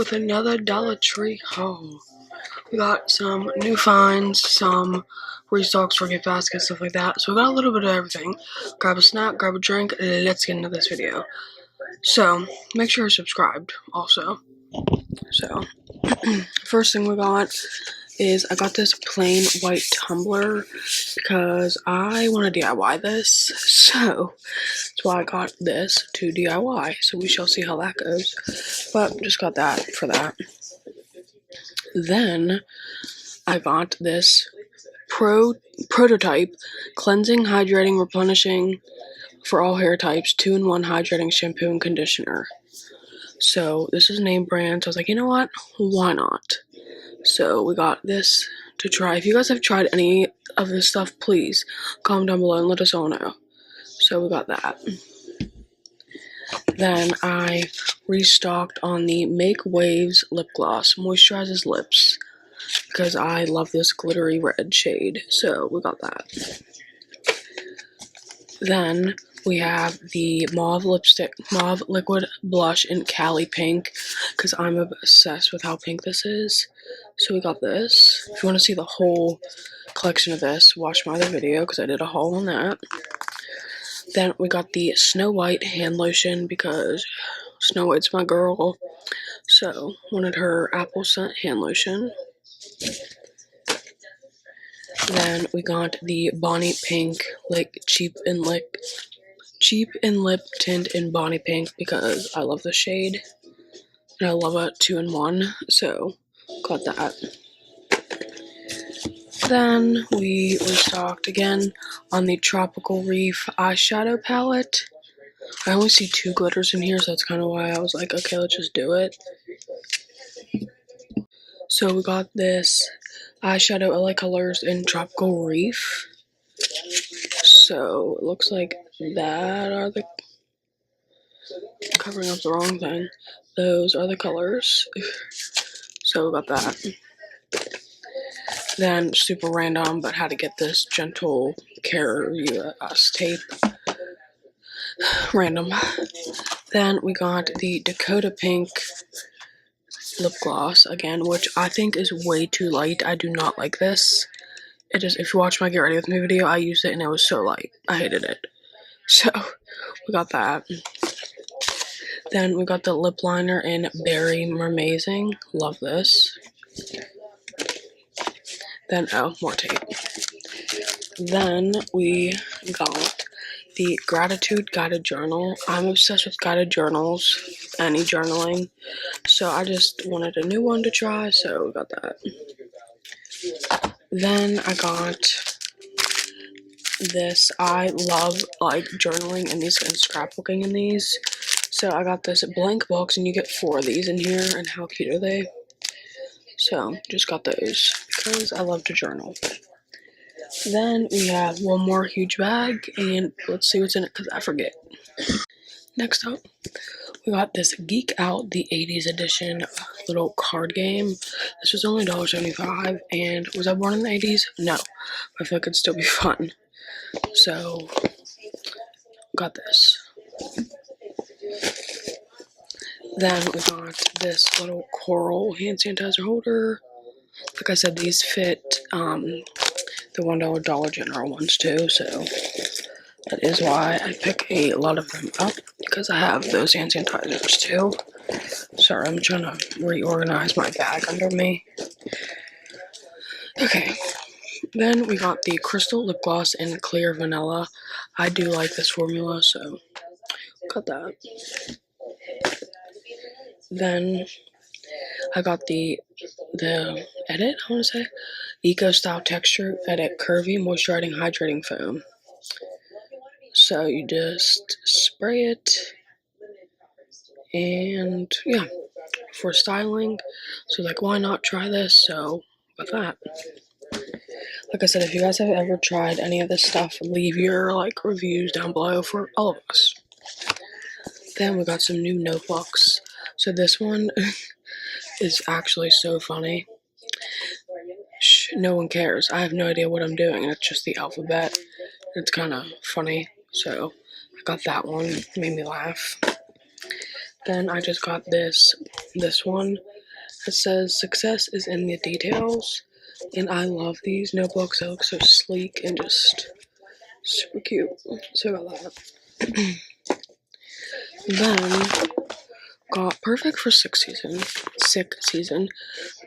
with another Dollar Tree haul. We got some new finds, some restocks for gift baskets, stuff like that. So we got a little bit of everything. Grab a snack, grab a drink, let's get into this video. So, make sure you're subscribed also. So, first thing we got is I got this plain white tumbler because I want to DIY this. So, that's why I got this to DIY. So we shall see how that goes. But just got that for that. Then I got this prototype cleansing, hydrating, replenishing for all hair types 2-in-1 hydrating shampoo and conditioner. So this is name brand. So I was like, you know what? Why not? So we got this to try. If you guys have tried any of this stuff, please comment down below and let us all know. So we got that. Then I restocked on the Make Waves lip gloss. Moisturizes lips because I love this glittery red shade. So we got that. Then we have the mauve liquid blush in Cali Pink because I'm obsessed with how pink this is. So we got this. If you want to see the whole collection of this, watch my other video because I did a haul on that. Then we got the Snow White hand lotion because Snow White's my girl. So wanted her apple scent hand lotion. Then we got the Bonnie Pink cheap and lip tint in Bonnie Pink because I love the shade and I love a 2-in-1, so got that. Then we restocked again on the Tropical Reef eyeshadow palette. I only see 2 glitters in here, so that's kind of why I was like, okay, let's just do it. So we got this eyeshadow LA Colors in Tropical Reef. So it looks like that are the covering up the wrong thing. Those are the colors. So we got that. Then super random, but had to get this Gentle Care US tape. Random. Then we got the Dakota Pink lip gloss again, which I think is way too light. I do not like this. It is. If you watch my Get Ready With Me video, I used it and it was so light. I hated it. So we got that. Then we got the lip liner in Berry Mermazing. Love this. Then, oh, more tape. Then we got the Gratitude Guided Journal. I'm obsessed with guided journals, any journaling. So I just wanted a new one to try, so we got that. Then I got this. I love like journaling in these and scrapbooking in these. So I got this blank box and you get 4 of these in here, and how cute are they? So just got those because I love to journal. Then we have one more huge bag and let's see what's in it because I forget. Next up, we got this Geek Out the 80s edition little card game. This was only $1.75 and was I born in the 80s? No, but I feel like it'd still be fun. So, got this. Then we got this little coral hand sanitizer holder. Like I said, these fit the $1 Dollar General ones too, so that is why I pick a lot of them up, because I have those hand sanitizers too. Sorry, I'm trying to reorganize my bag under me. Okay, then we got the Crystal Lip Gloss in Clear Vanilla. I do like this formula, so got that. Then I got the Edit, I want to say, Eco Style Texture Edit Curvy Moisturizing Hydrating Foam. So you just spray it, and yeah, for styling. So like, why not try this? So got that. Like I said, if you guys have ever tried any of this stuff, leave your like reviews down below for all of us. Then we got some new notebooks. So this one is actually so funny. Shh, no one cares. I have no idea what I'm doing. It's just the alphabet. It's kind of funny. So I got that one. It made me laugh. Then I just got this one. It says success is in the details, and I love these notebooks. They look so sleek and just super cute. So I got that. Then got perfect for sick season.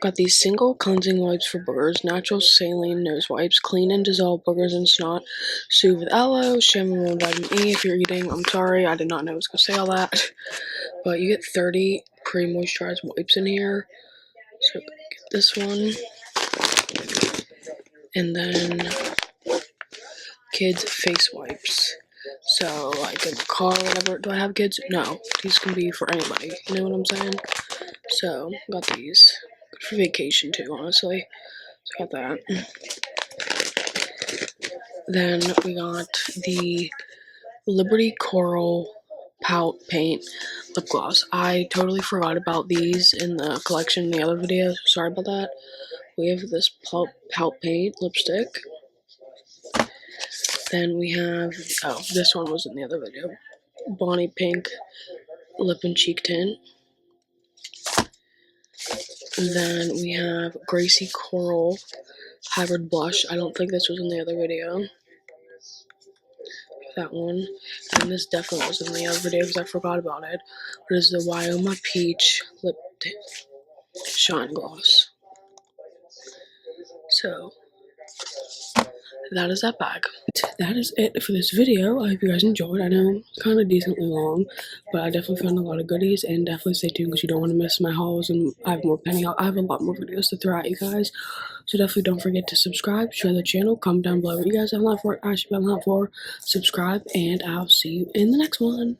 Got these single cleansing wipes for boogers, natural saline nose wipes, clean and dissolve boogers and snot, soothe with aloe, chamomile and vitamin E. If you're eating, I'm sorry, I did not know I was gonna say all that. But you get 30 pre-moisturized wipes in here. So get this one. And then kids face wipes. So like in the car or whatever. Do I have kids? No. These can be for anybody. You know what I'm saying? So got these. Good for vacation too, honestly. So got that. Then we got the Liberty Coral Pout Paint Lip Gloss. I totally forgot about these in the collection in the other video. Sorry about that. We have this Pout Paint lipstick. Then we have, oh, this one was in the other video. Bonnie Pink Lip and Cheek Tint. Then we have Gracie Coral Hybrid Blush. I don't think this was in the other video. That one. And this definitely was in the other video because I forgot about it. But it's the Wyoma Peach Lip Shine Gloss. So, that is that bag. That is it for this video. I hope you guys enjoyed. I know it's kind of decently long, but I definitely found a lot of goodies, and definitely stay tuned because you don't want to miss my hauls, and I have more pending out. I have a lot more videos to throw at you guys, so definitely don't forget to subscribe, share the channel, comment down below what you guys have a lot for, I should have a lot for, subscribe, and I'll see you in the next one.